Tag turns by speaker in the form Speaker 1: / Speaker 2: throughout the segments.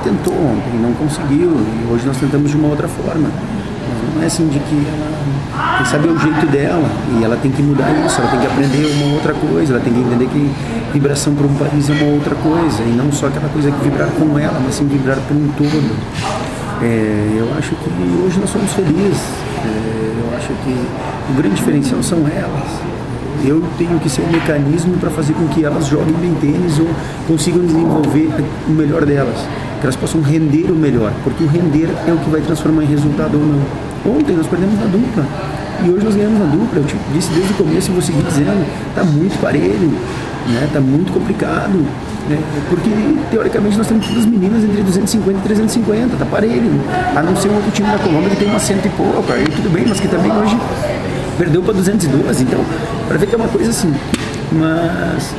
Speaker 1: tentou ontem, não conseguiu, e hoje nós tentamos de uma outra forma. Mas não é assim de que ela tem que saber o jeito dela, e ela tem que mudar isso, ela tem que aprender uma outra coisa, ela tem que entender que vibração para um país é uma outra coisa, e não só aquela coisa que vibrar com ela, mas sim vibrar por um todo. Eu acho que hoje nós somos felizes, eu acho que o grande diferencial são elas. Eu tenho que ser um mecanismo para fazer com que elas joguem bem tênis ou consigam desenvolver o melhor delas, que elas possam render o melhor, porque o render é o que vai transformar em resultado ou não. Ontem nós perdemos na dupla e hoje nós ganhamos na dupla. Eu te disse desde o começo e vou seguir dizendo, está muito parelho, né? Está muito complicado, né? Porque teoricamente nós temos todas as meninas entre 250 e 350, está parelho, a não ser um outro time da Colômbia que tem uma 100 e pouco, aí tudo bem, mas que também hoje perdeu para 212, então, para ver que é uma coisa assim. Mas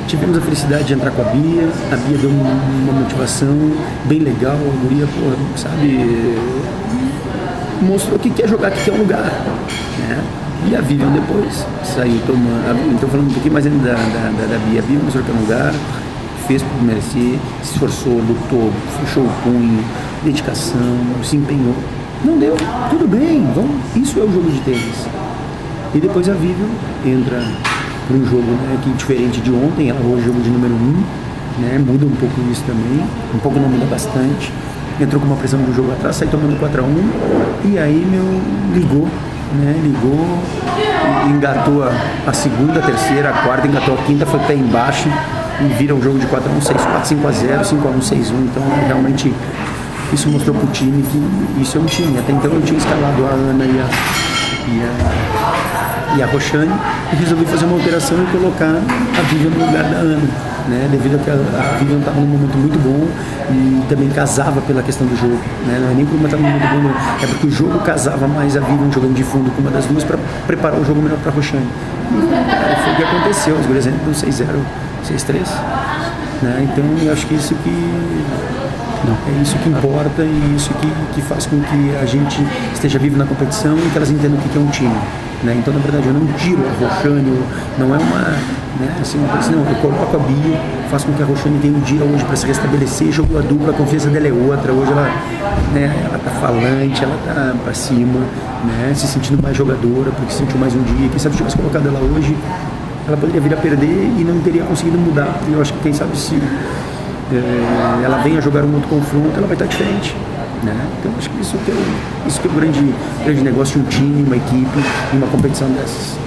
Speaker 1: tivemos a felicidade de entrar com a Bia deu uma motivação bem legal, a guria, sabe, mostrou que quer jogar, que quer um lugar, né? E a Vivian depois saiu tomando, então falando um pouquinho mais ainda da Bia, a Bia mostrou que é um lugar, fez por merecer, se esforçou, lutou, fechou o punho, dedicação, se empenhou. Não deu, tudo bem, vamos, isso é o jogo de tênis. E depois a Vivian entra para um jogo, né, que diferente de ontem, ela hoje é o jogo de número 1, né, muda um pouco isso também, um pouco não muda bastante, entrou com uma pressão do jogo atrás, saiu tomando 4-1, e aí ligou, engatou a segunda, a terceira, a quarta, engatou a quinta, foi pé embaixo, e vira um jogo de 4-1, 6-4, 5-0, 5-1, 6-1, então realmente isso mostrou pro time que isso é um time. Até então eu tinha escalado a Ana e a Roxane e resolvi fazer uma alteração e colocar a Vivian no lugar da Ana, né? Devido a que a Vivian estava num momento muito bom e também casava pela questão do jogo, né? Não é nem por uma estar num momento bom, é porque o jogo casava mais a Vivian jogando de fundo com uma das duas para preparar o jogo melhor para a Roxane. E foi o que aconteceu, os gurias entram 6-0, 6-3, né? Então eu acho que isso é isso que importa e isso que faz com que a gente esteja vivo na competição e que elas entendam o que é um time, né? Então, na verdade, eu não tiro a Roxane, não é uma, né, assim, não, eu coloco a Bia, faço com que a Roxane tenha um dia hoje para se restabelecer, jogou a dupla, a confiança dela é outra, hoje ela, né, ela tá falante, ela tá para cima, né, se sentindo mais jogadora, porque sentiu mais um dia, quem sabe se tivesse colocado ela hoje, ela poderia vir a perder e não teria conseguido mudar, e eu acho que quem sabe se ela vem a jogar um outro confronto, ela vai estar diferente, né? Então acho que isso que é o grande negócio de um time, uma equipe, uma competição dessas.